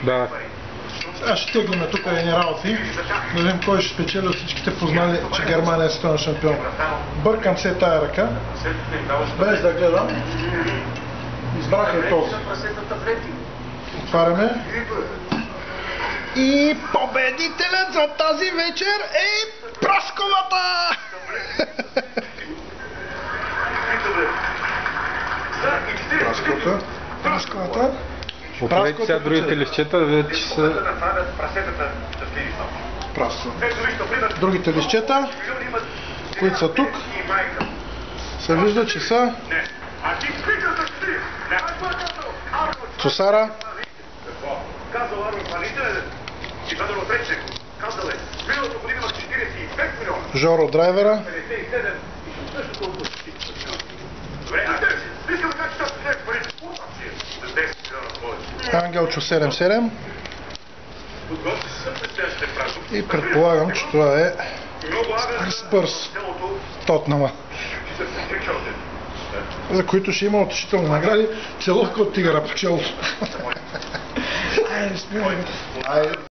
Да. Аз ще теглиме тук едни работи, да видим кой ще спечели от всичките познали, че Германия е световен шампион. Бъркам се тая ръка, без да гледам. Избрах и този. Отваряме. И победителят за тази вечер е Прасковата! Прасковата. Отворете сега другите листчета, вече са... Прасно. Другите листчета, които са тук, се вижда, че са Цусара, Жоро Драйвера, Ангелчо 77 и предполагам, че това е Спърс Тотнама, за които ще има отличителни награди, целувка от тигъра по челото.